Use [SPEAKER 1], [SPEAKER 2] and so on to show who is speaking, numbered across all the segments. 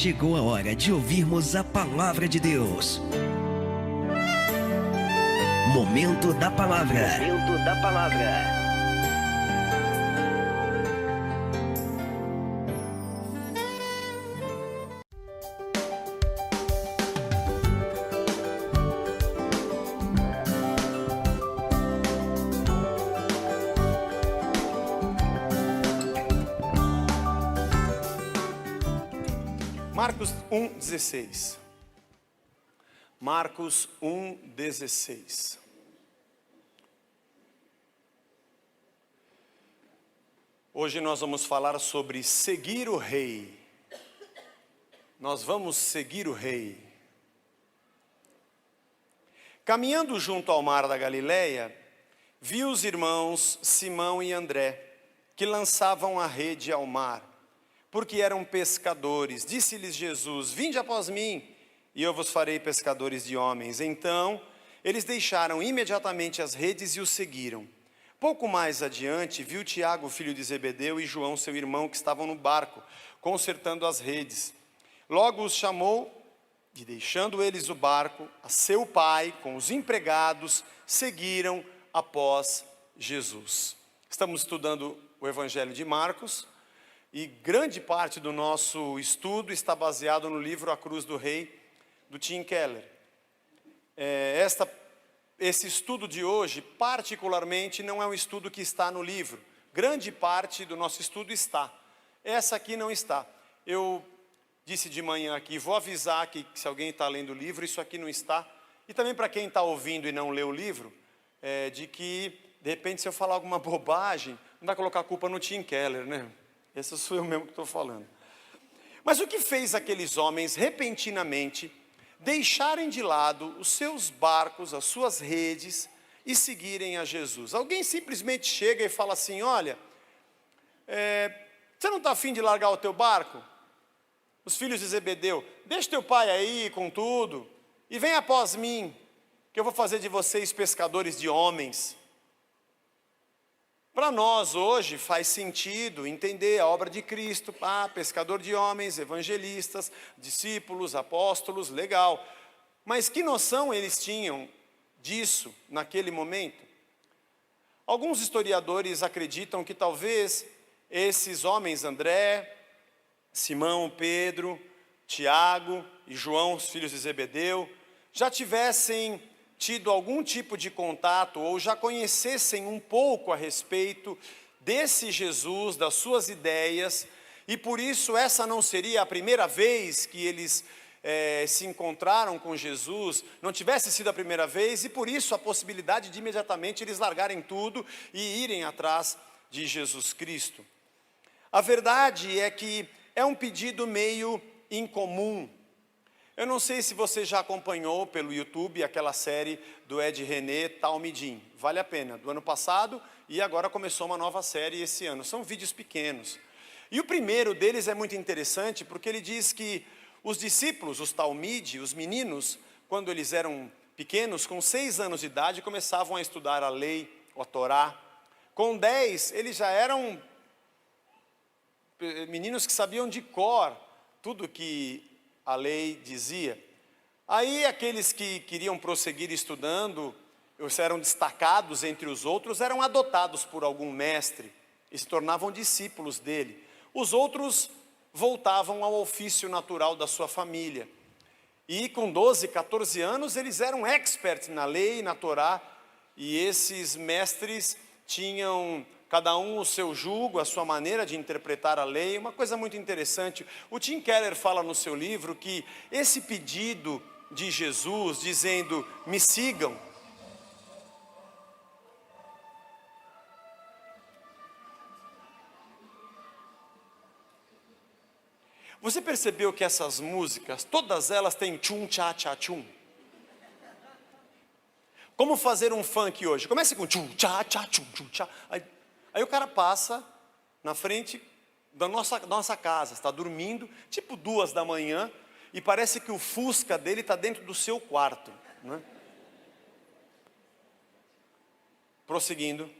[SPEAKER 1] chegou a hora de ouvirmos a palavra de Deus. Momento da palavra. Momento da palavra.
[SPEAKER 2] Marcos 1,16. Marcos 1,16. Hoje nós vamos falar sobre seguir o rei. Nós vamos seguir o rei. Caminhando junto ao mar da Galileia, viu os irmãos Simão e André, que lançavam a rede ao mar, porque eram pescadores. Disse-lhes Jesus: vinde após mim, e eu vos farei pescadores de homens. Então, eles deixaram imediatamente as redes e o seguiram. Pouco mais adiante, viu Tiago, filho de Zebedeu, e João, seu irmão, que estavam no barco, consertando as redes. Logo os chamou, e deixando eles o barco, a seu pai, com os empregados, seguiram após Jesus. Estamos estudando o Evangelho de Marcos, e grande parte do nosso estudo está baseado no livro A Cruz do Rei, do Tim Keller. Esse estudo de hoje, particularmente, não é um estudo que está no livro. Grande parte do nosso estudo está. Essa aqui não está. Eu disse de manhã aqui, vou avisar que se alguém está lendo o livro, isso aqui não está. E também para quem está ouvindo e não lê o livro, de que, de repente, se eu falar alguma bobagem, não vai colocar a culpa no Tim Keller, né? Esse sou eu mesmo que estou falando. Mas o que fez aqueles homens, repentinamente, deixarem de lado os seus barcos, as suas redes, e seguirem a Jesus? Alguém simplesmente chega e fala assim: olha, você não está afim de largar o teu barco? Os filhos de Zebedeu, deixa teu pai aí com tudo, e vem após mim, que eu vou fazer de vocês pescadores de homens. Para nós hoje faz sentido entender a obra de Cristo, pescador de homens, evangelistas, discípulos, apóstolos, legal. Mas que noção eles tinham disso naquele momento? Alguns historiadores acreditam que talvez esses homens, André, Simão, Pedro, Tiago e João, os filhos de Zebedeu, já tivessem tido algum tipo de contato ou já conhecessem um pouco a respeito desse Jesus, das suas ideias, e por isso essa não seria a primeira vez que eles se encontraram com Jesus, não tivesse sido a primeira vez, e por isso a possibilidade de imediatamente eles largarem tudo e irem atrás de Jesus Cristo. A verdade é que é um pedido meio incomum. Eu não sei se você já acompanhou pelo YouTube aquela série do Ed René, Talmidim. Vale a pena, do ano passado, e agora começou uma nova série esse ano. São vídeos pequenos. E o primeiro deles é muito interessante porque ele diz que os discípulos, os Talmide, os meninos, quando eles eram pequenos, com 6 anos de idade, começavam a estudar a lei, a Torá. Com 10, eles já eram meninos que sabiam de cor tudo que a lei dizia. Aí aqueles que queriam prosseguir estudando, eram destacados entre os outros, eram adotados por algum mestre e se tornavam discípulos dele. Os outros voltavam ao ofício natural da sua família. E com 12, 14 anos, eles eram experts na lei, na Torá, e esses mestres tinham cada um o seu jugo, a sua maneira de interpretar a lei. Uma coisa muito interessante, o Tim Keller fala no seu livro que esse pedido de Jesus, dizendo, me sigam, você percebeu que essas músicas, todas elas têm tchum, tchá, tchá, tchum? Como fazer um funk hoje? Começa com tchum, tchá, tchá, tchum, tchum, tchá. Aí o cara passa na frente da nossa casa, está dormindo, tipo 2 da manhã, e parece que o Fusca dele está dentro do seu quarto, né? Prosseguindo.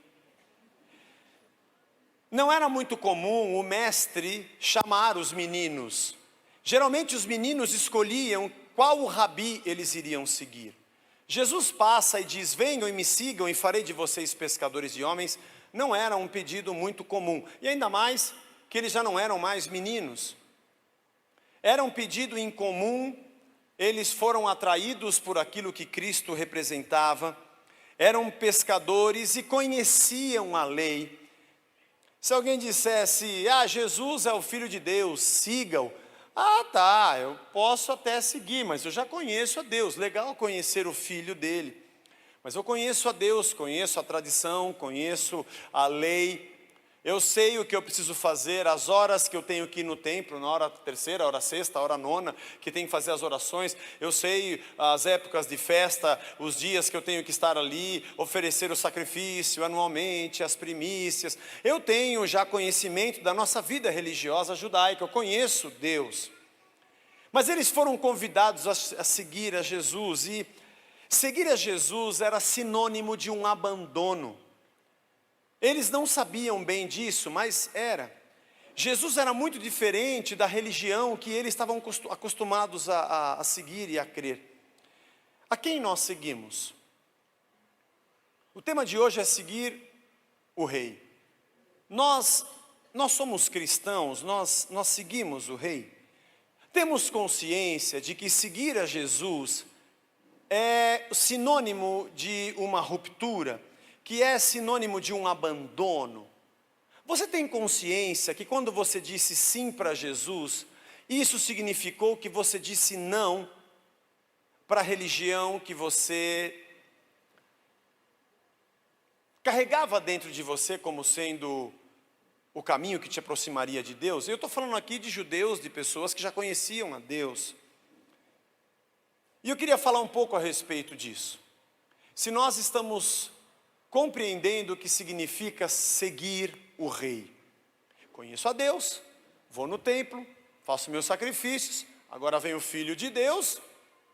[SPEAKER 2] Não era muito comum o mestre chamar os meninos Geralmente os meninos escolhiam qual rabi eles iriam seguir. Jesus passa e diz: venham e me sigam e farei de vocês pescadores de homens. Não era um pedido muito comum, e ainda mais que eles já não eram mais meninos. Era um pedido incomum, eles foram atraídos por aquilo que Cristo representava, eram pescadores e conheciam a lei. Se alguém dissesse: Jesus é o Filho de Deus, siga-o. Tá, eu posso até seguir, mas eu já conheço a Deus. Legal conhecer o Filho dele. Mas eu conheço a Deus, conheço a tradição, conheço a lei. Eu sei o que eu preciso fazer, as horas que eu tenho que ir no templo, na hora terceira, hora sexta, hora nona, que tenho que fazer as orações. Eu sei as épocas de festa, os dias que eu tenho que estar ali, oferecer o sacrifício anualmente, as primícias. Eu tenho já conhecimento da nossa vida religiosa judaica, eu conheço Deus. Mas eles foram convidados a seguir a Jesus, e seguir a Jesus era sinônimo de um abandono. Eles não sabiam bem disso, mas era. Jesus era muito diferente da religião que eles estavam acostumados a seguir e a crer. A quem nós seguimos? O tema de hoje é seguir o rei. Nós somos cristãos, nós seguimos o rei. Temos consciência de que seguir a Jesus é sinônimo de uma ruptura, que é sinônimo de um abandono. Você tem consciência que quando você disse sim para Jesus, isso significou que você disse não para a religião que você carregava dentro de você como sendo o caminho que te aproximaria de Deus? Eu estou falando aqui de judeus, de pessoas que já conheciam a Deus. E eu queria falar um pouco a respeito disso. Se nós estamos compreendendo o que significa seguir o rei. Conheço a Deus, vou no templo, faço meus sacrifícios, agora vem o Filho de Deus,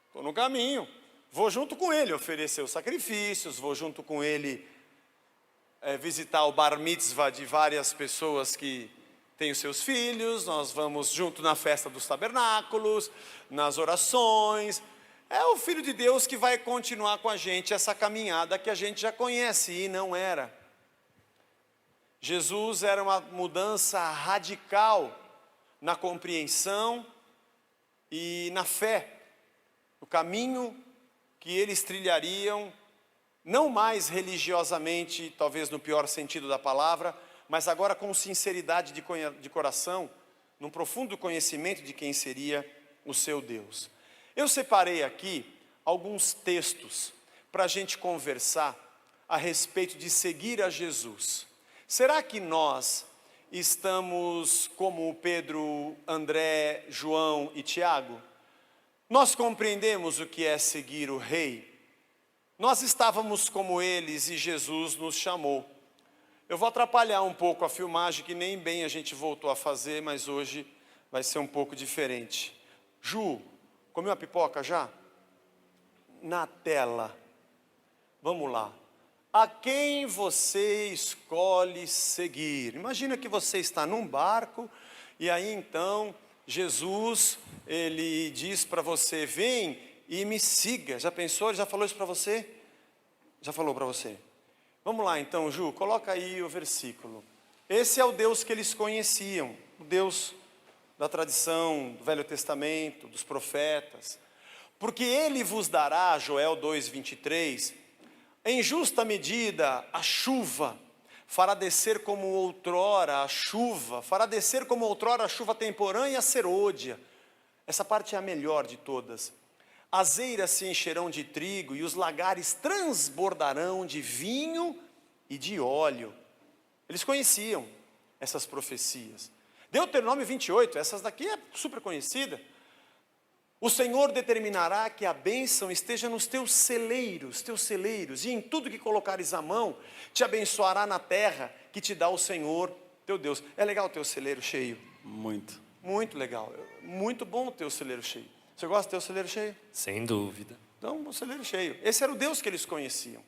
[SPEAKER 2] estou no caminho, vou junto com ele oferecer os sacrifícios, vou junto com ele visitar o bar mitzvah de várias pessoas que têm os seus filhos, nós vamos junto na festa dos tabernáculos, nas orações. É o Filho de Deus que vai continuar com a gente essa caminhada que a gente já conhece, e não era. Jesus era uma mudança radical na compreensão e na fé, o caminho que eles trilhariam, não mais religiosamente, talvez no pior sentido da palavra, mas agora com sinceridade de coração, num profundo conhecimento de quem seria o seu Deus. Eu separei aqui alguns textos para a gente conversar a respeito de seguir a Jesus. Será que nós estamos como Pedro, André, João e Tiago? Nós compreendemos o que é seguir o rei? Nós estávamos como eles e Jesus nos chamou. Eu vou atrapalhar um pouco a filmagem, que nem bem a gente voltou a fazer, mas hoje vai ser um pouco diferente. Ju, comeu a pipoca já? Na tela. Vamos lá. A quem você escolhe seguir? Imagina que você está num barco e aí então Jesus, ele diz para você: vem e me siga. Já pensou? Ele já falou isso para você? Já falou para você. Vamos lá então, Ju, coloca aí o versículo. Esse é o Deus que eles conheciam, o Deus da tradição, do Velho Testamento, dos profetas. Porque ele vos dará, Joel 2:23, em justa medida a chuva, fará descer como outrora a chuva, fará descer como outrora a chuva temporã e a serôdia. Essa parte é a melhor de todas. As eiras se encherão de trigo e os lagares transbordarão de vinho e de óleo. Eles conheciam essas profecias. Deuteronômio 28, essas daqui é super conhecida. O Senhor determinará que a bênção esteja nos teus celeiros, e em tudo que colocares a mão, te abençoará na terra que te dá o Senhor, teu Deus. É legal o teu celeiro cheio?
[SPEAKER 3] Muito.
[SPEAKER 2] Muito legal, muito bom o teu celeiro cheio. Você gosta do teu celeiro cheio?
[SPEAKER 3] Sem dúvida.
[SPEAKER 2] Então, o celeiro cheio. Esse era o Deus que eles conheciam.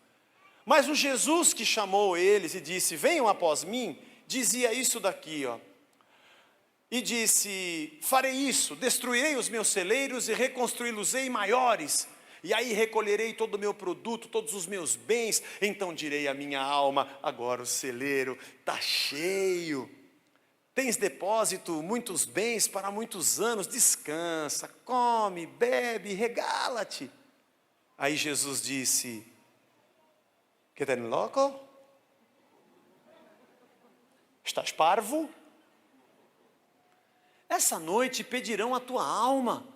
[SPEAKER 2] Mas o Jesus que chamou eles e disse: venham após mim, dizia isso daqui, ó. e disse: farei isso, destruirei os meus celeiros e reconstruí-los-ei maiores. E aí recolherei todo o meu produto, todos os meus bens. Então direi à minha alma: agora o celeiro está cheio. Tens depósito, muitos bens para muitos anos. Descansa, come, bebe, regala-te. Aí Jesus disse: que ten louco? Estás parvo? Essa noite pedirão a tua alma,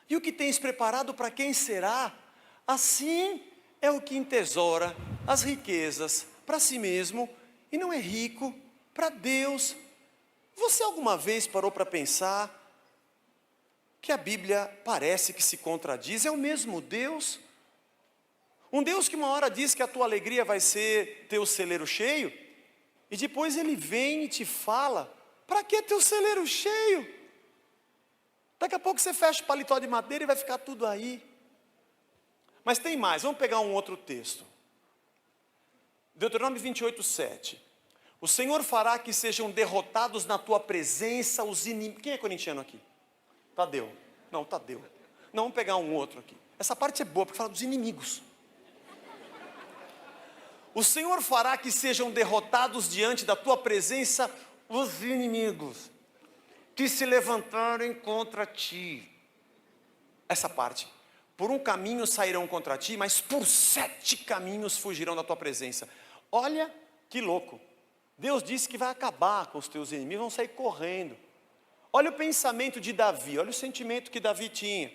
[SPEAKER 2] e o que tens preparado para quem será? Assim é o que entesoura as riquezas para si mesmo e não é rico para Deus. Você alguma vez parou para pensar que a Bíblia parece que se contradiz? É o mesmo Deus? Um Deus que uma hora diz que a tua alegria vai ser ter o celeiro cheio, e depois Ele vem e te fala: para que ter o celeiro cheio? Daqui a pouco você fecha o paletó de madeira e vai ficar tudo aí. Mas tem mais, vamos pegar um outro texto. Deuteronômio 28:7. O Senhor fará que sejam derrotados na tua presença os inimigos. Quem é corintiano aqui? Tadeu. Não, Tadeu. Não, vamos pegar um outro aqui. Essa parte é boa, porque fala dos inimigos. O Senhor fará que sejam derrotados diante da tua presença os inimigos que se levantarem contra ti. Essa parte. Por um caminho sairão contra ti, mas por 7 caminhos fugirão da tua presença. Olha que louco. Deus disse que vai acabar com os teus inimigos, vão sair correndo. Olha o pensamento de Davi, olha o sentimento que Davi tinha.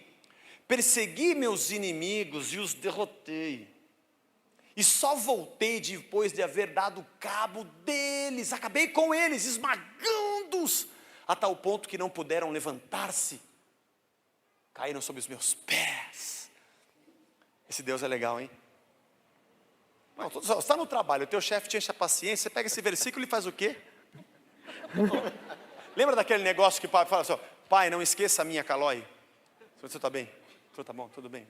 [SPEAKER 2] Persegui meus inimigos e os derrotei. E só voltei depois de haver dado cabo deles. Acabei com eles, esmagando-os, a tal ponto que não puderam levantar-se. Caíram sob os meus pés. Esse Deus é legal, hein? Não, você está no trabalho, o teu chefe te enche a paciência, você pega esse versículo e faz o quê? Lembra daquele negócio que o pai fala assim: pai, não esqueça a minha calói. Você está bem? Está bom, tudo bem.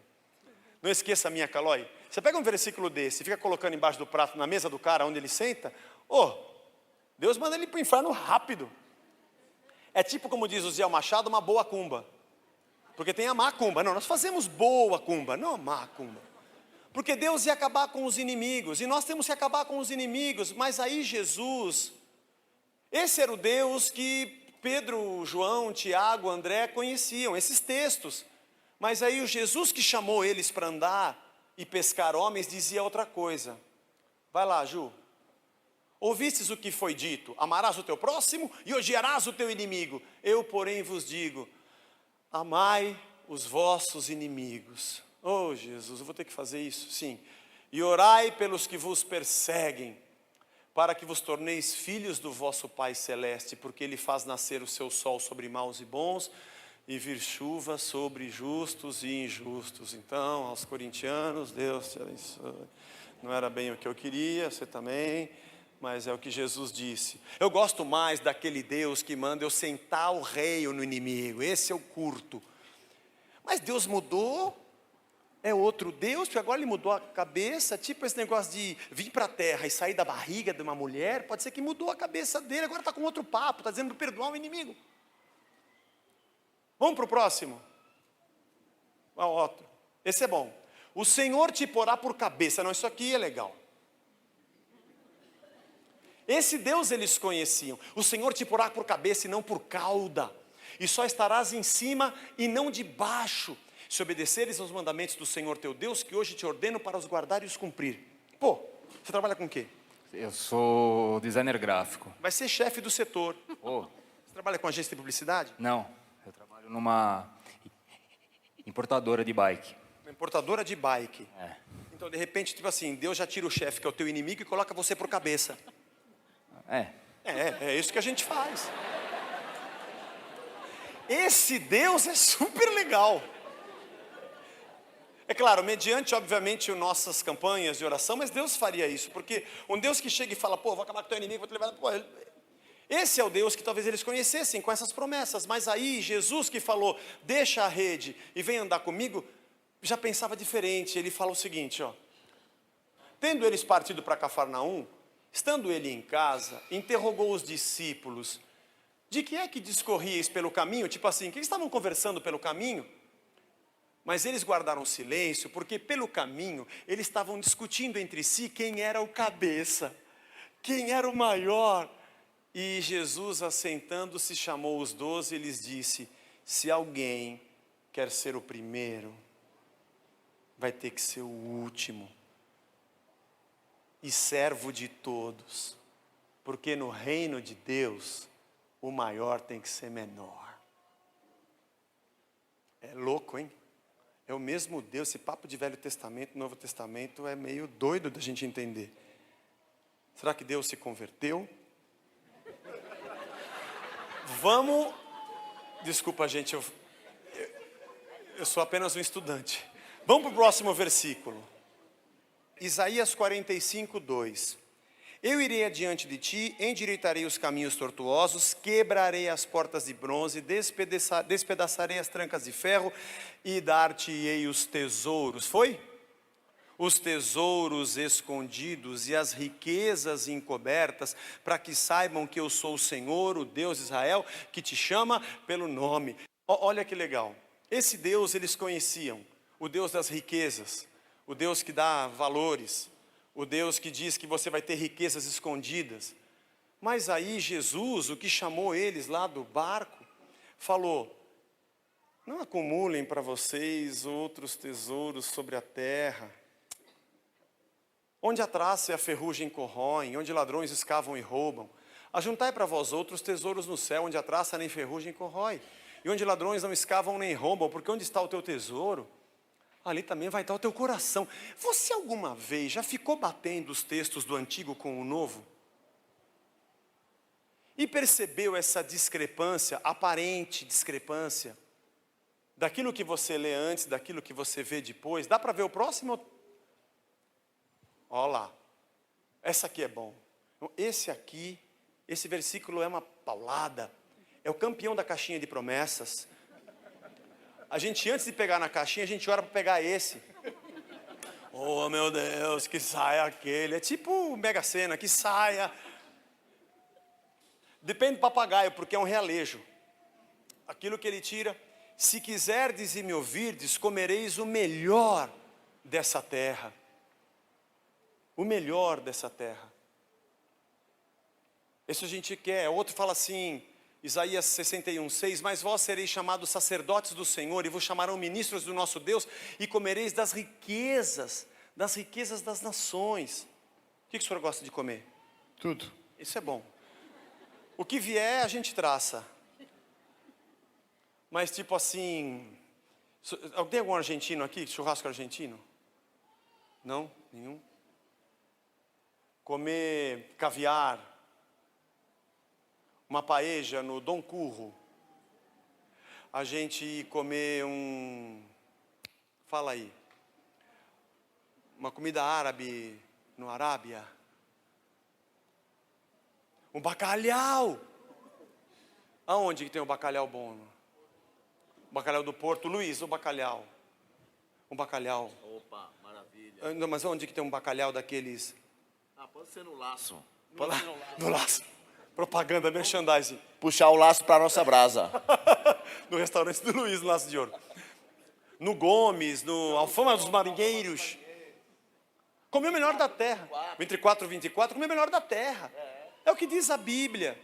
[SPEAKER 2] Não esqueça a minha calói. Você pega um versículo desse e fica colocando embaixo do prato, na mesa do cara, onde ele senta. Deus manda ele para o inferno rápido. É tipo, como diz o Zé Machado, uma boa cumba. Porque tem a má cumba. Não, nós fazemos boa cumba, não má cumba. Porque Deus ia acabar com os inimigos, e nós temos que acabar com os inimigos. Mas aí Jesus, esse era o Deus que Pedro, João, Tiago, André conheciam, esses textos. Mas aí o Jesus que chamou eles para andar e pescar homens dizia outra coisa. Vai lá, Ju. Ouvistes o que foi dito: amarás o teu próximo e odiarás o teu inimigo. Eu, porém, vos digo: amai os vossos inimigos. Oh, Jesus, eu vou ter que fazer isso? Sim. E orai pelos que vos perseguem, para que vos torneis filhos do vosso Pai Celeste, porque Ele faz nascer o seu sol sobre maus e bons, e vir chuva sobre justos e injustos. Então, aos corintianos, Deus te abençoe. Não era bem o que eu queria, você também, mas é o que Jesus disse. Eu gosto mais daquele Deus que manda eu sentar o rei no inimigo, esse eu curto. Mas Deus mudou, é outro Deus, porque agora Ele mudou a cabeça, tipo esse negócio de vir para a terra e sair da barriga de uma mulher, pode ser que mudou a cabeça dele, agora está com outro papo, está dizendo para perdoar o inimigo. Vamos para o próximo? Outro. Esse é bom. O Senhor te porá por cabeça. Não, isso aqui é legal. Esse Deus eles conheciam. O Senhor te porá por cabeça e não por cauda. E só estarás em cima e não debaixo, se obedeceres aos mandamentos do Senhor teu Deus, que hoje te ordeno para os guardar e os cumprir. Pô, você trabalha com o quê?
[SPEAKER 3] Eu sou designer gráfico.
[SPEAKER 2] Vai ser chefe do setor.
[SPEAKER 3] Oh.
[SPEAKER 2] Você trabalha com agência de publicidade?
[SPEAKER 3] Não, eu trabalho numa importadora de bike.
[SPEAKER 2] Uma importadora de bike.
[SPEAKER 3] É.
[SPEAKER 2] Então, de repente, tipo assim, Deus já tira o chefe, que é o teu inimigo, e coloca você por cabeça. É isso que a gente faz. Esse Deus é super legal. É claro, mediante, obviamente, nossas campanhas de oração, mas Deus faria isso, porque um Deus que chega e fala: pô, vou acabar com o teu inimigo, vou te levar... Pô, esse é o Deus que talvez eles conhecessem com essas promessas, mas aí Jesus que falou: deixa a rede e vem andar comigo, já pensava diferente. Ele fala o seguinte, tendo eles partido para Cafarnaum, estando ele em casa, interrogou os discípulos: De que é que discorríeis pelo caminho? Tipo assim, que eles estavam conversando pelo caminho, mas eles guardaram silêncio, porque pelo caminho eles estavam discutindo entre si quem era o cabeça, quem era o maior. E Jesus, assentando-se, chamou os 12 e lhes disse: se alguém quer ser o primeiro, vai ter que ser o último e servo de todos, porque no reino de Deus o maior tem que ser menor. É louco, hein? É o mesmo Deus. Esse papo de Velho Testamento, Novo Testamento é meio doido da gente entender. Será que Deus se converteu? Vamos... Desculpa, gente, eu sou apenas um estudante. Vamos para o próximo versículo. Isaías 45, 2. Eu irei adiante de ti, endireitarei os caminhos tortuosos, quebrarei as portas de bronze, despedaçarei as trancas de ferro e dar-te-ei os tesouros. Foi? Os tesouros escondidos e as riquezas encobertas, para que saibam que eu sou o Senhor, o Deus de Israel, que te chama pelo nome. Olha que legal. Esse Deus eles conheciam, o Deus das riquezas, o Deus que dá valores, o Deus que diz que você vai ter riquezas escondidas. Mas aí Jesus, o que chamou eles lá do barco, falou: não acumulem para vocês outros tesouros sobre a terra, onde a traça e a ferrugem corroem, onde ladrões escavam e roubam. Ajuntai para vós outros tesouros no céu, onde a traça nem ferrugem corrói, e onde ladrões não escavam nem roubam, porque onde está o teu tesouro, ali também vai estar o teu coração. Você alguma vez já ficou batendo os textos do Antigo com o Novo? E percebeu essa discrepância, aparente discrepância, daquilo que você lê antes, daquilo que você vê depois? Dá para ver o próximo? Olha lá, essa aqui é bom. Esse versículo é uma paulada. É o campeão da caixinha de promessas. A gente, antes de pegar na caixinha, a gente ora para pegar esse. Oh, meu Deus, que saia aquele. É tipo Mega Sena, que saia. Depende do papagaio, porque é um realejo. Aquilo que ele tira. Se quiserdes e me ouvirdes, comereis o melhor dessa terra. O melhor dessa terra. Isso a gente quer. Outro fala assim... Isaías 61, 6, mas vós sereis chamados sacerdotes do Senhor, e vos chamarão ministros do nosso Deus, e comereis das riquezas das nações. O que o senhor gosta de comer?
[SPEAKER 4] Tudo.
[SPEAKER 2] Isso é bom. O que vier, a gente traça. Mas tipo assim, tem algum argentino aqui, churrasco argentino? Não? Nenhum? Comer caviar, uma paeja no Dom Curro, a gente comer fala aí, uma comida árabe no Arábia, um bacalhau. Aonde que tem um bacalhau bom? O bacalhau do Porto, Luiz, o bacalhau. Um bacalhau.
[SPEAKER 4] Opa, maravilha.
[SPEAKER 2] Não, mas onde que tem um bacalhau daqueles?
[SPEAKER 4] Pode ser no laço.
[SPEAKER 2] No laço. Propaganda, merchandising.
[SPEAKER 4] Puxar o laço para nossa brasa.
[SPEAKER 2] No restaurante do Luiz, no Laço de Ouro. No Gomes, no Alfama dos Marinheiros. Comer o melhor da terra. Entre 4 e 24, comer o melhor da terra. É o que diz a Bíblia.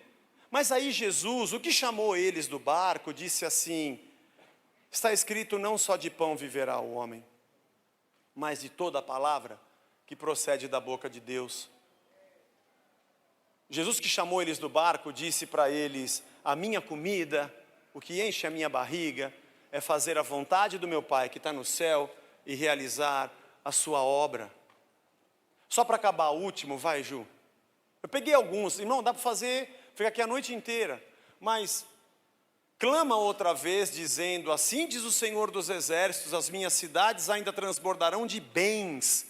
[SPEAKER 2] Mas aí Jesus, o que chamou eles do barco, disse assim: está escrito, não só de pão viverá o homem, mas de toda a palavra que procede da boca de Deus. Jesus, que chamou eles do barco, disse para eles: a minha comida, o que enche a minha barriga, é fazer a vontade do meu Pai que está no céu e realizar a sua obra. Só para acabar o último, vai, Ju. Eu peguei alguns, irmão, dá para fazer, fica aqui a noite inteira, mas clama outra vez dizendo: assim diz o Senhor dos Exércitos, as minhas cidades ainda transbordarão de bens,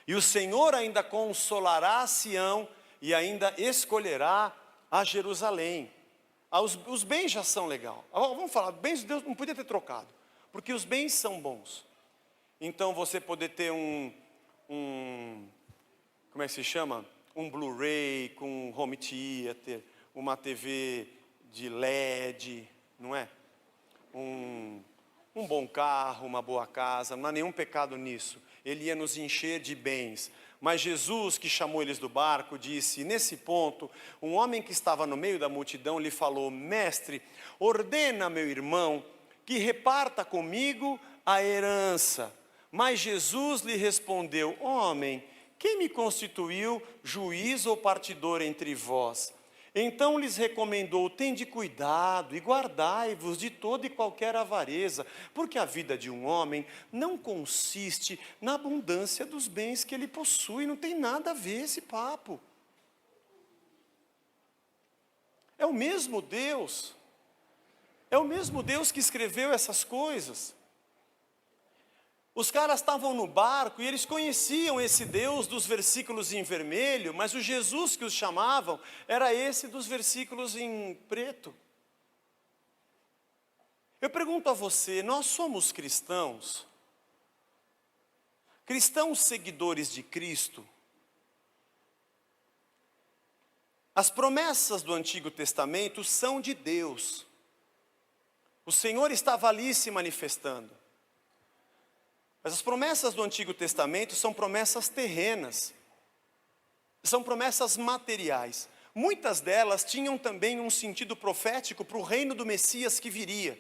[SPEAKER 2] e o Senhor ainda consolará Sião, e ainda escolherá a Jerusalém. Os bens já são legais. Vamos falar, bens Deus não podia ter trocado, porque os bens são bons. Então você poder ter como é que se chama? Um Blu-ray com home theater, uma TV de LED, não é? Um bom carro, uma boa casa, não há nenhum pecado nisso. Ele ia nos encher de bens. Mas Jesus, que chamou eles do barco, disse, nesse ponto, um homem que estava no meio da multidão lhe falou, mestre, ordena meu irmão que reparta comigo a herança. Mas Jesus lhe respondeu, homem, quem me constituiu juiz ou partidor entre vós? Então lhes recomendou, tende cuidado e guardai-vos de toda e qualquer avareza, porque a vida de um homem não consiste na abundância dos bens que ele possui, não tem nada a ver esse papo. É o mesmo Deus que escreveu essas coisas. Os caras estavam no barco e eles conheciam esse Deus dos versículos em vermelho, mas o Jesus que os chamavam era esse dos versículos em preto. Eu pergunto a você, nós somos cristãos? Cristãos seguidores de Cristo? As promessas do Antigo Testamento são de Deus. O Senhor estava ali se manifestando. Mas as promessas do Antigo Testamento são promessas terrenas, são promessas materiais. Muitas delas tinham também um sentido profético para o reino do Messias que viria.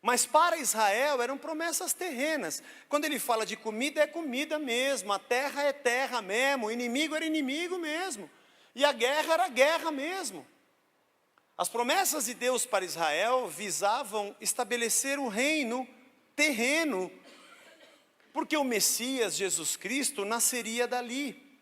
[SPEAKER 2] Mas para Israel eram promessas terrenas. Quando ele fala de comida, é comida mesmo, a terra é terra mesmo, o inimigo era inimigo mesmo, e a guerra era guerra mesmo. As promessas de Deus para Israel visavam estabelecer o reino terreno, porque o Messias, Jesus Cristo, nasceria dali.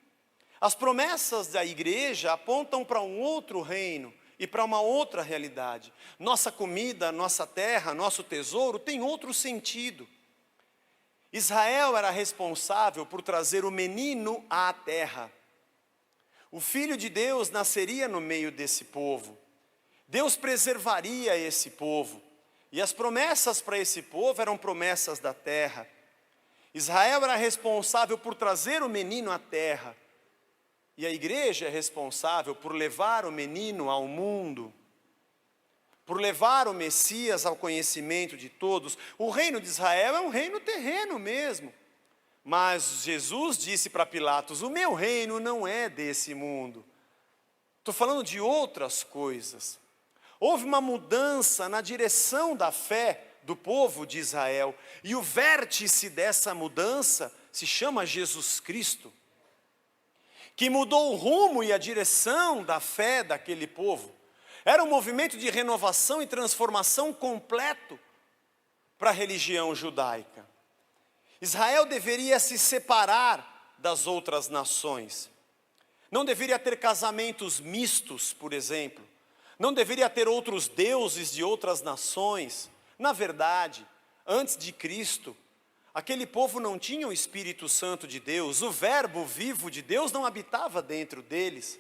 [SPEAKER 2] As promessas da igreja apontam para um outro reino e para uma outra realidade. Nossa comida, nossa terra, nosso tesouro tem outro sentido. Israel era responsável por trazer o menino à terra. O Filho de Deus nasceria no meio desse povo. Deus preservaria esse povo. E as promessas para esse povo eram promessas da terra. Israel era responsável por trazer o menino à terra. E a igreja é responsável por levar o menino ao mundo. Por levar o Messias ao conhecimento de todos. O reino de Israel é um reino terreno mesmo. Mas Jesus disse para Pilatos, o meu reino não é desse mundo. Estou falando de outras coisas. Houve uma mudança na direção da fé do povo de Israel, e o vértice dessa mudança se chama Jesus Cristo, que mudou o rumo e a direção da fé daquele povo. Era um movimento de renovação e transformação completo para a religião judaica. Israel deveria se separar das outras nações, não deveria ter casamentos mistos, por exemplo, não deveria ter outros deuses de outras nações. Na verdade, antes de Cristo, aquele povo não tinha o Espírito Santo de Deus, o verbo vivo de Deus não habitava dentro deles.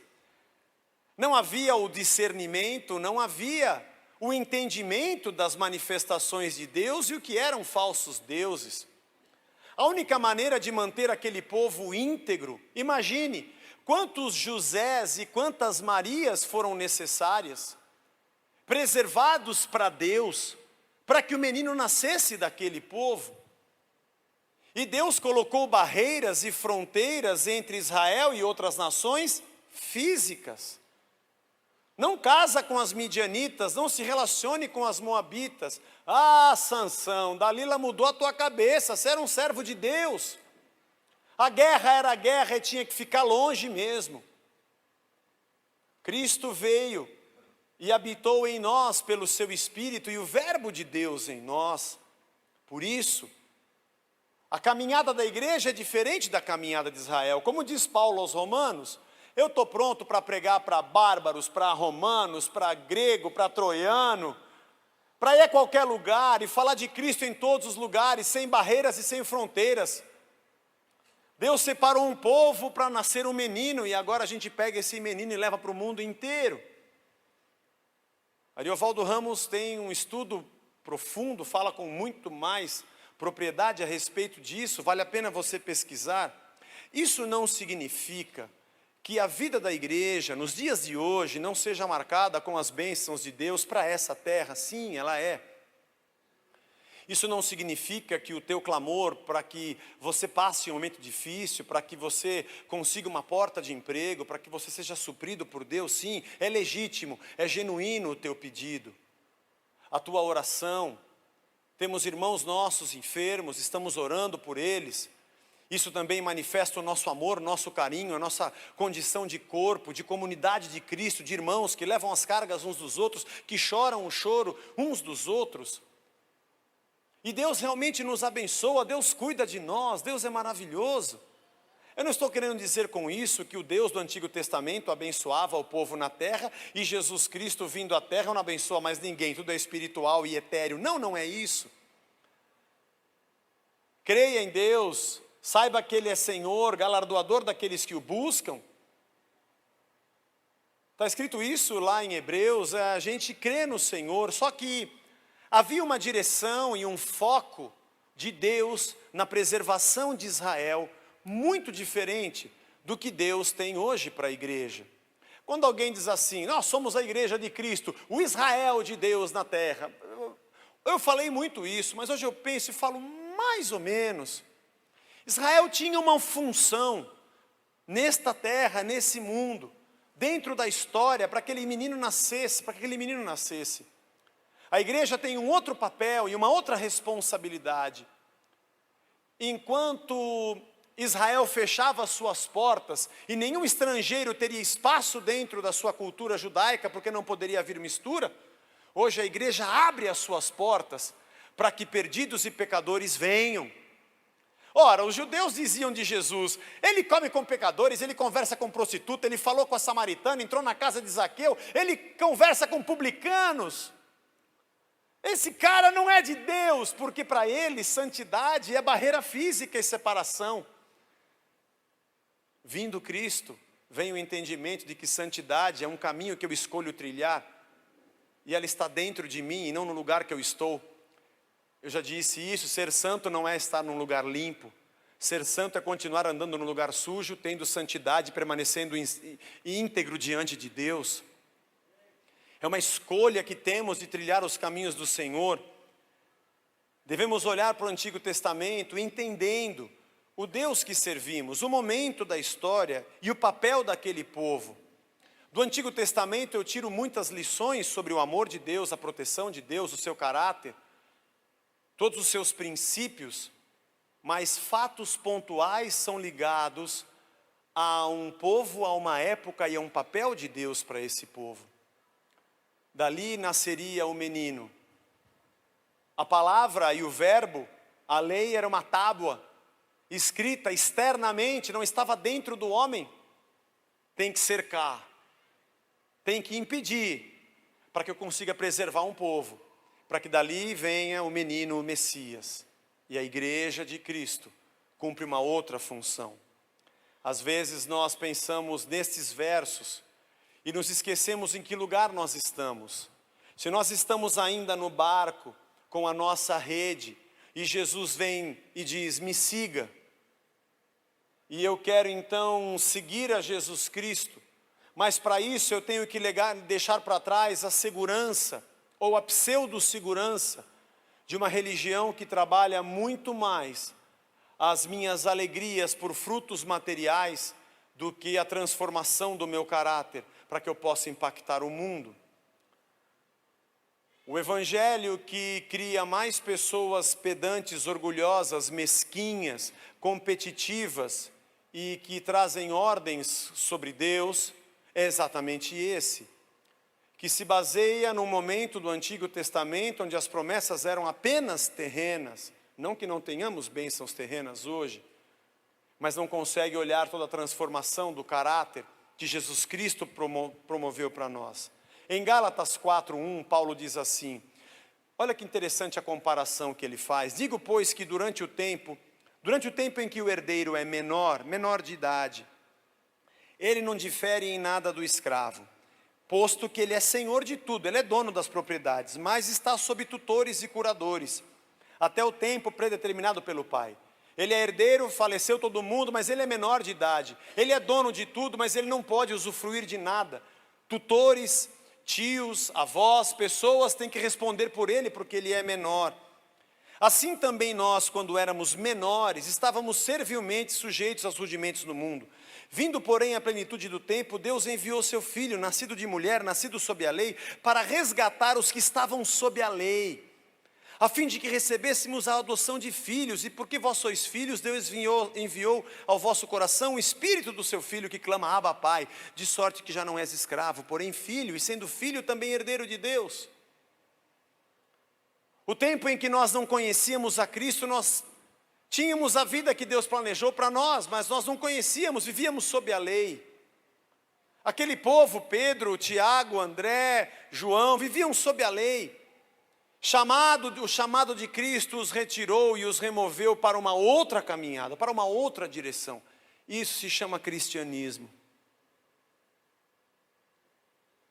[SPEAKER 2] Não havia o discernimento, não havia o entendimento das manifestações de Deus e o que eram falsos deuses. A única maneira de manter aquele povo íntegro, imagine, quantos Josés e quantas Marias foram necessárias, preservados para Deus, para que o menino nascesse daquele povo. E Deus colocou barreiras e fronteiras entre Israel e outras nações físicas. Não casa com as midianitas, não se relacione com as moabitas. Ah, Sansão, Dalila mudou a tua cabeça, você era um servo de Deus. A guerra era guerra e tinha que ficar longe mesmo. Cristo veio e habitou em nós pelo seu Espírito e o verbo de Deus em nós. Por isso, a caminhada da igreja é diferente da caminhada de Israel. Como diz Paulo aos Romanos, eu estou pronto para pregar para bárbaros, para romanos, para grego, para troiano, para ir a qualquer lugar e falar de Cristo em todos os lugares, sem barreiras e sem fronteiras. Deus separou um povo para nascer um menino e agora a gente pega esse menino e leva para o mundo inteiro. Ariovaldo Ramos tem um estudo profundo, fala com muito mais propriedade a respeito disso, vale a pena você pesquisar. Isso não significa que a vida da igreja, nos dias de hoje, não seja marcada com as bênçãos de Deus para essa terra. Sim, ela é. Isso não significa que o teu clamor para que você passe um momento difícil, para que você consiga uma porta de emprego, para que você seja suprido por Deus. Sim, é legítimo, é genuíno o teu pedido, a tua oração. Temos irmãos nossos enfermos, estamos orando por eles. Isso também manifesta o nosso amor, nosso carinho, a nossa condição de corpo, de comunidade de Cristo, de irmãos que levam as cargas uns dos outros, que choram o choro uns dos outros. E Deus realmente nos abençoa, Deus cuida de nós, Deus é maravilhoso. Eu não estou querendo dizer com isso que o Deus do Antigo Testamento abençoava o povo na terra e Jesus Cristo vindo à terra não abençoa mais ninguém, tudo é espiritual e etéreo. Não, não é isso. Creia em Deus, saiba que Ele é Senhor, galardoador daqueles que o buscam. Está escrito isso lá em Hebreus, a gente crê no Senhor, só que havia uma direção e um foco de Deus na preservação de Israel, muito diferente do que Deus tem hoje para a igreja. Quando alguém diz assim, nós somos a igreja de Cristo, o Israel de Deus na terra. Eu falei muito isso, mas hoje eu penso e falo mais ou menos. Israel tinha uma função nesta terra, nesse mundo, dentro da história, para que aquele menino nascesse. A igreja tem um outro papel e uma outra responsabilidade. Enquanto Israel fechava suas portas e nenhum estrangeiro teria espaço dentro da sua cultura judaica, porque não poderia haver mistura, hoje a igreja abre as suas portas para que perdidos e pecadores venham. Ora, os judeus diziam de Jesus, ele come com pecadores, ele conversa com prostituta, ele falou com a samaritana, entrou na casa de Zaqueu, ele conversa com publicanos. Esse cara não é de Deus, porque para ele santidade é barreira física e separação. Vindo Cristo, vem o entendimento de que santidade é um caminho que eu escolho trilhar, e ela está dentro de mim e não no lugar que eu estou. Eu já disse isso, ser santo não é estar num lugar limpo. Ser santo é continuar andando num lugar sujo, tendo santidade, permanecendo íntegro diante de Deus. É uma escolha que temos de trilhar os caminhos do Senhor. Devemos olhar para o Antigo Testamento, entendendo o Deus que servimos, o momento da história e o papel daquele povo. Do Antigo Testamento eu tiro muitas lições sobre o amor de Deus, a proteção de Deus, o seu caráter, todos os seus princípios, mas fatos pontuais são ligados a um povo, a uma época e a um papel de Deus para esse povo. Dali nasceria o menino. A palavra e o verbo, a lei era uma tábua, escrita externamente, não estava dentro do homem. Tem que cercar, tem que impedir, para que eu consiga preservar um povo, para que dali venha o menino, o Messias. E a igreja de Cristo cumpre uma outra função. Às vezes nós pensamos nestes versos, e nos esquecemos em que lugar nós estamos. Se nós estamos ainda no barco, com a nossa rede, e Jesus vem e diz, me siga. E eu quero então seguir a Jesus Cristo, mas para isso eu tenho que deixar para trás a segurança, ou a pseudo-segurança, de uma religião que trabalha muito mais as minhas alegrias por frutos materiais, do que a transformação do meu caráter, para que eu possa impactar o mundo. O evangelho que cria mais pessoas pedantes, orgulhosas, mesquinhas, competitivas e que trazem ordens sobre Deus, é exatamente esse, que se baseia num momento do Antigo Testamento onde as promessas eram apenas terrenas, não que não tenhamos bênçãos terrenas hoje, mas não consegue olhar toda a transformação do caráter que Jesus Cristo promoveu para nós. Em Gálatas 4:1, Paulo diz assim, olha que interessante a comparação que ele faz. Digo, pois, que durante o tempo em que o herdeiro é menor de idade, ele não difere em nada do escravo, posto que ele é senhor de tudo, ele é dono das propriedades, mas está sob tutores e curadores, até o tempo predeterminado pelo pai. Ele é herdeiro, faleceu todo mundo, mas ele é menor de idade. Ele é dono de tudo, mas ele não pode usufruir de nada. Tutores, tios, avós, pessoas têm que responder por ele, porque ele é menor. Assim também nós, quando éramos menores, estávamos servilmente sujeitos aos rudimentos do mundo. Vindo, porém, à plenitude do tempo, Deus enviou seu Filho, nascido de mulher, nascido sob a lei, para resgatar os que estavam sob a lei, a fim de que recebêssemos a adoção de filhos, e porque vós sois filhos, Deus enviou ao vosso coração o Espírito do seu Filho, que clama, Abba, Pai, de sorte que já não és escravo, porém filho, e sendo filho também herdeiro de Deus. O tempo em que nós não conhecíamos a Cristo, nós tínhamos a vida que Deus planejou para nós, mas nós não conhecíamos, vivíamos sob a lei. Aquele povo, Pedro, Tiago, André, João, viviam sob a lei. O chamado de Cristo os retirou e os removeu para uma outra caminhada, para uma outra direção. Isso se chama cristianismo.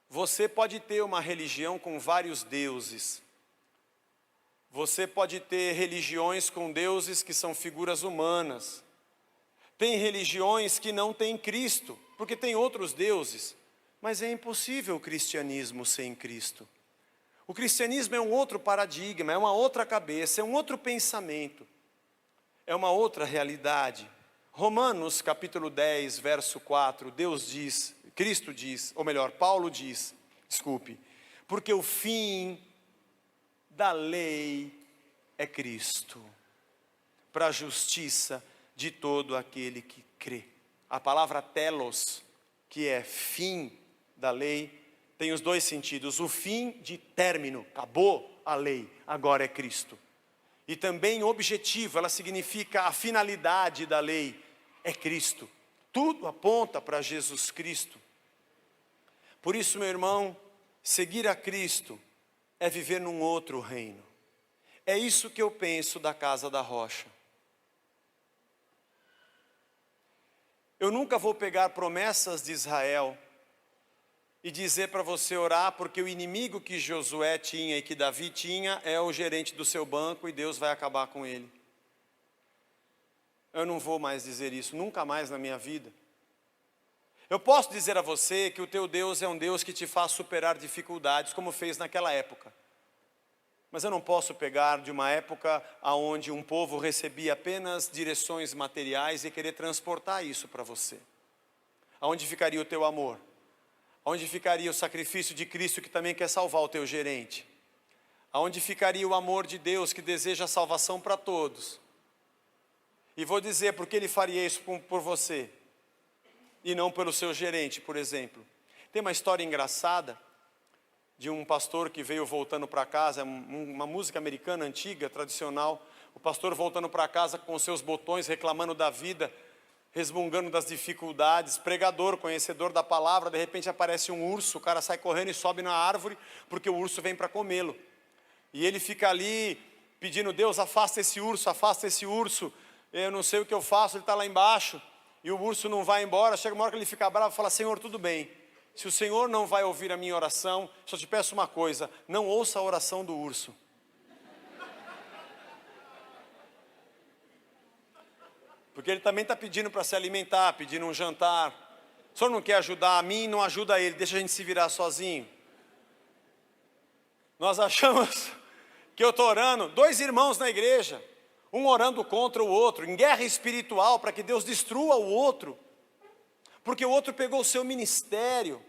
[SPEAKER 2] Você pode ter uma religião com vários deuses. Você pode ter religiões com deuses que são figuras humanas. Tem religiões que não têm Cristo, porque tem outros deuses. Mas é impossível o cristianismo sem Cristo. O cristianismo é um outro paradigma, é uma outra cabeça, é um outro pensamento. É uma outra realidade. Romanos capítulo 10, verso 4, Cristo diz, ou melhor, Paulo diz, porque o fim da lei é Cristo, para a justiça de todo aquele que crê. A palavra telos, que é fim da lei, tem os dois sentidos. O fim de término, acabou a lei, agora é Cristo. E também objetivo, ela significa a finalidade da lei, é Cristo. Tudo aponta para Jesus Cristo. Por isso, meu irmão, seguir a Cristo é viver num outro reino. É isso que eu penso da Casa da Rocha. Eu nunca vou pegar promessas de Israel e dizer para você orar, porque o inimigo que Josué tinha e que Davi tinha é o gerente do seu banco e Deus vai acabar com ele. Eu não vou mais dizer isso, nunca mais na minha vida. Eu posso dizer a você que o teu Deus é um Deus que te faz superar dificuldades, como fez naquela época. Mas eu não posso pegar de uma época onde um povo recebia apenas direções materiais e querer transportar isso para você. Aonde ficaria o teu amor? Aonde ficaria o sacrifício de Cristo que também quer salvar o teu gerente? Aonde ficaria o amor de Deus que deseja a salvação para todos? E vou dizer porque Ele faria isso por você e não pelo seu gerente, por exemplo. Tem uma história engraçada de um pastor que veio voltando para casa, uma música americana antiga, tradicional. O pastor voltando para casa com seus botões, reclamando da vida, resmungando das dificuldades, pregador, conhecedor da palavra. De repente aparece um urso, o cara sai correndo e sobe na árvore, porque o urso vem para comê-lo. E ele fica ali pedindo, Deus, afasta esse urso, eu não sei o que eu faço, ele está lá embaixo. E o urso não vai embora, chega uma hora que ele fica bravo e fala, Senhor, tudo bem. Se o Senhor não vai ouvir a minha oração, só te peço uma coisa, não ouça a oração do urso. Porque ele também está pedindo para se alimentar, pedindo um jantar. O Senhor não quer ajudar a mim, não ajuda ele, deixa a gente se virar sozinho. Nós achamos que eu estou orando, 2 irmãos na igreja, um orando contra o outro, em guerra espiritual, para que Deus destrua o outro. Porque o outro pegou o seu ministério.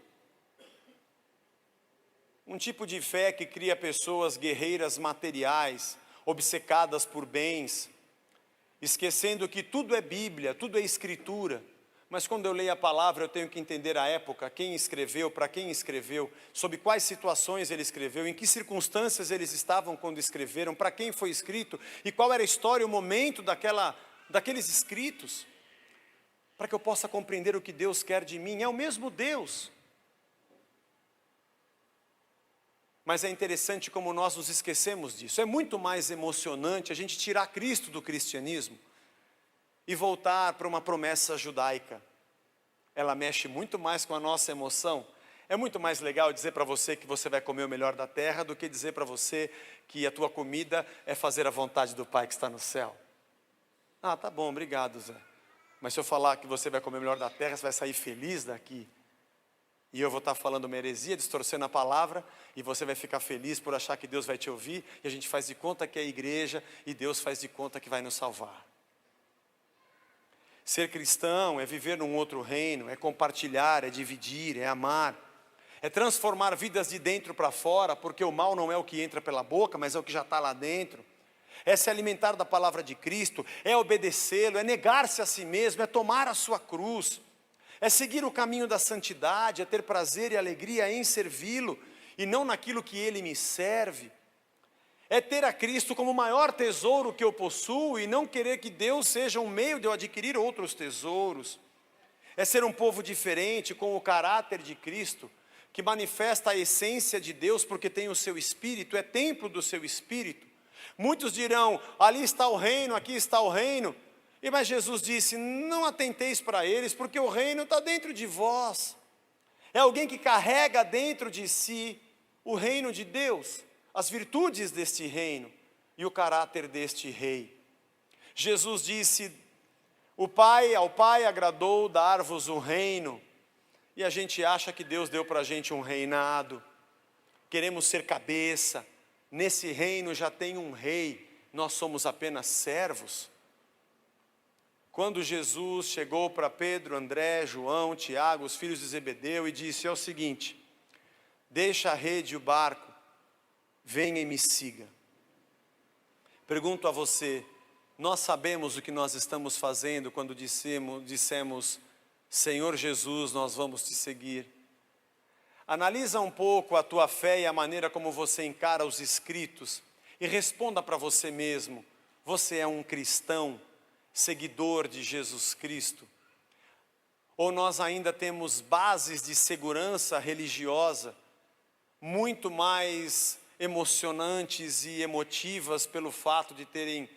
[SPEAKER 2] Um tipo de fé que cria pessoas guerreiras materiais, obcecadas por bens, esquecendo que tudo é Bíblia, tudo é Escritura. Mas quando eu leio a palavra, eu tenho que entender a época, quem escreveu, para quem escreveu, sob quais situações ele escreveu, em que circunstâncias eles estavam quando escreveram, para quem foi escrito, e qual era a história, o momento daqueles escritos, para que eu possa compreender o que Deus quer de mim. É o mesmo Deus. Mas é interessante como nós nos esquecemos disso. É muito mais emocionante a gente tirar Cristo do cristianismo e voltar para uma promessa judaica. Ela mexe muito mais com a nossa emoção. É muito mais legal dizer para você que você vai comer o melhor da terra do que dizer para você que a tua comida é fazer a vontade do Pai que está no céu. Ah, tá bom, obrigado, Zé. Mas se eu falar que você vai comer o melhor da terra, você vai sair feliz daqui. E eu vou estar falando uma heresia, distorcendo a palavra, e você vai ficar feliz por achar que Deus vai te ouvir, e a gente faz de conta que é a igreja, e Deus faz de conta que vai nos salvar. Ser cristão é viver num outro reino, é compartilhar, é dividir, é amar, é transformar vidas de dentro para fora, porque o mal não é o que entra pela boca, mas é o que já está lá dentro. É se alimentar da palavra de Cristo, é obedecê-lo, é negar-se a si mesmo, é tomar a sua cruz, é seguir o caminho da santidade, é ter prazer e alegria em servi-lo, e não naquilo que ele me serve. É ter a Cristo como o maior tesouro que eu possuo, e não querer que Deus seja um meio de eu adquirir outros tesouros. É ser um povo diferente, com o caráter de Cristo, que manifesta a essência de Deus, porque tem o seu Espírito, é templo do seu Espírito. Muitos dirão, ali está o reino, aqui está o reino. Mas Jesus disse, não atenteis para eles, porque o reino está dentro de vós. É alguém que carrega dentro de si o reino de Deus, as virtudes deste reino e o caráter deste rei. Jesus disse, ao Pai agradou dar-vos o reino. E a gente acha que Deus deu para a gente um reinado. Queremos ser cabeça. Nesse reino já tem um rei, nós somos apenas servos. Quando Jesus chegou para Pedro, André, João, Tiago, os filhos de Zebedeu, e disse, é o seguinte, deixa a rede e o barco, venha e me siga. Pergunto a você, nós sabemos o que nós estamos fazendo quando dissemos, Senhor Jesus, nós vamos te seguir. Analisa um pouco a tua fé e a maneira como você encara os escritos e responda para você mesmo, você é um cristão, seguidor de Jesus Cristo? Ou nós ainda temos bases de segurança religiosa muito mais emocionantes e emotivas pelo fato de terem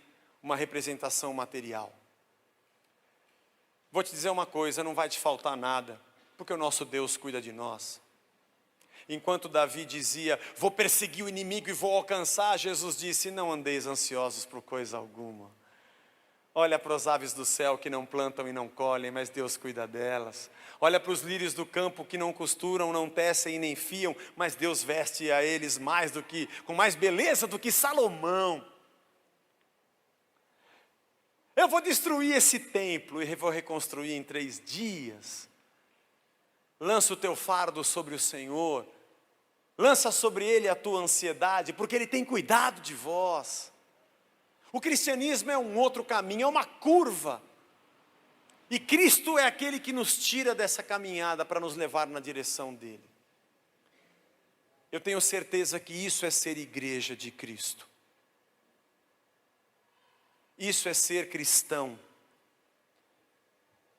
[SPEAKER 2] uma representação material? Vou te dizer uma coisa, não vai te faltar nada, porque o nosso Deus cuida de nós. Enquanto Davi dizia, vou perseguir o inimigo e vou alcançar, Jesus disse, não andeis ansiosos por coisa alguma. Olha para as aves do céu que não plantam e não colhem, mas Deus cuida delas. Olha para os lírios do campo que não costuram, não tecem e nem fiam, mas Deus veste a eles com mais beleza do que Salomão. Eu vou destruir esse templo e vou reconstruir em 3 dias. Lança o teu fardo sobre o Senhor. Lança sobre Ele a tua ansiedade, porque Ele tem cuidado de vós. O cristianismo é um outro caminho, é uma curva. E Cristo é aquele que nos tira dessa caminhada para nos levar na direção dEle. Eu tenho certeza que isso é ser igreja de Cristo. Isso é ser cristão.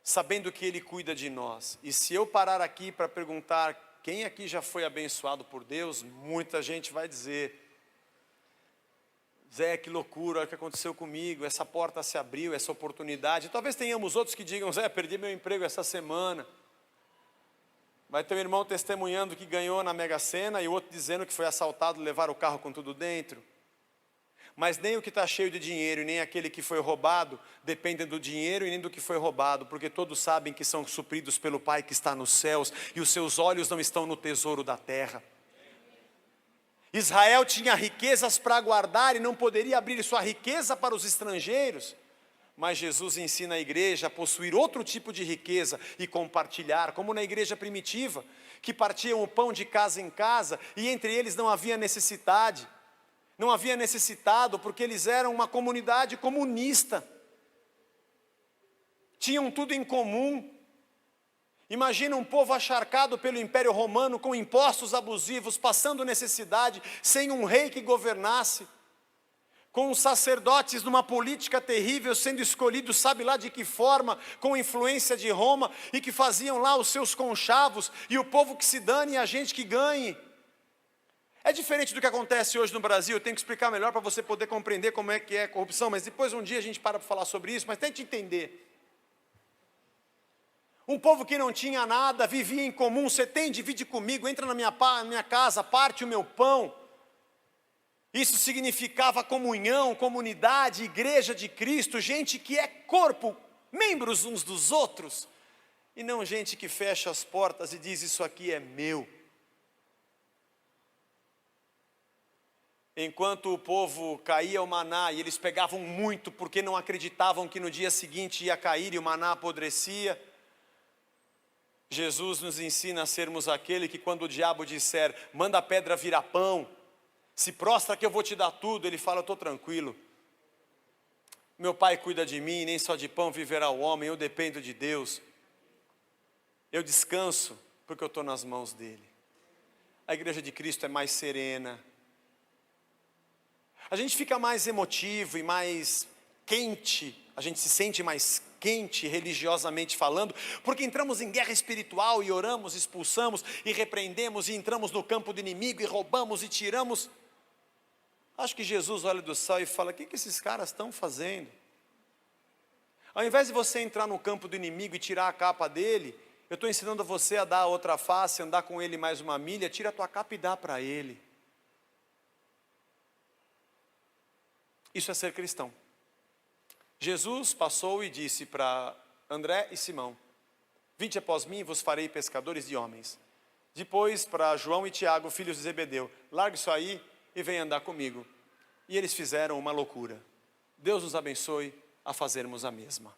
[SPEAKER 2] Sabendo que Ele cuida de nós. E se eu parar aqui para perguntar, quem aqui já foi abençoado por Deus? Muita gente vai dizer, Zé, que loucura, olha o que aconteceu comigo, essa porta se abriu, essa oportunidade. Talvez tenhamos outros que digam, Zé, perdi meu emprego essa semana. Vai ter um irmão testemunhando que ganhou na Mega Sena e o outro dizendo que foi assaltado e levaram o carro com tudo dentro. Mas nem o que está cheio de dinheiro e nem aquele que foi roubado dependem do dinheiro e nem do que foi roubado, porque todos sabem que são supridos pelo Pai que está nos céus e os seus olhos não estão no tesouro da terra. Israel tinha riquezas para guardar e não poderia abrir sua riqueza para os estrangeiros, mas Jesus ensina a igreja a possuir outro tipo de riqueza e compartilhar, como na igreja primitiva, que partiam o pão de casa em casa e entre eles não havia necessidade. Não havia necessitado, porque eles eram uma comunidade comunista. Tinham tudo em comum. Imagina um povo acharcado pelo Império Romano, com impostos abusivos, passando necessidade, sem um rei que governasse, com os sacerdotes numa política terrível, sendo escolhidos sabe lá de que forma, com influência de Roma, e que faziam lá os seus conchavos, e o povo que se dane e a gente que ganhe. É diferente do que acontece hoje no Brasil, eu tenho que explicar melhor para você poder compreender como é que é a corrupção, mas depois um dia a gente para falar sobre isso, mas tente entender. Um povo que não tinha nada, vivia em comum, você tem, divide comigo, entra na minha casa, parte o meu pão. Isso significava comunhão, comunidade, igreja de Cristo, gente que é corpo, membros uns dos outros, e não gente que fecha as portas e diz: isso aqui é meu. Enquanto o povo caía o maná, e eles pegavam muito porque não acreditavam que no dia seguinte ia cair e o maná apodrecia, Jesus nos ensina a sermos aquele que, quando o diabo disser: manda a pedra virar pão, se prostra que eu vou te dar tudo, ele fala: eu estou tranquilo. Meu Pai cuida de mim, nem só de pão viverá o homem, eu dependo de Deus. Eu descanso porque eu estou nas mãos dele. A igreja de Cristo é mais serena. A gente fica mais emotivo e mais quente, a gente se sente mais quente religiosamente falando, porque entramos em guerra espiritual e oramos, expulsamos e repreendemos e entramos no campo do inimigo e roubamos e tiramos. Acho que Jesus olha do céu e fala: o que esses caras estão fazendo? Ao invés de você entrar no campo do inimigo e tirar a capa dele, eu estou ensinando você a dar a outra face, andar com ele mais uma milha. Tira a tua capa e dá para ele. Isso é ser cristão. Jesus passou e disse para André e Simão: vinde após mim e vos farei pescadores de homens. Depois para João e Tiago, filhos de Zebedeu: largue isso aí e vem andar comigo. E eles fizeram uma loucura. Deus nos abençoe a fazermos a mesma.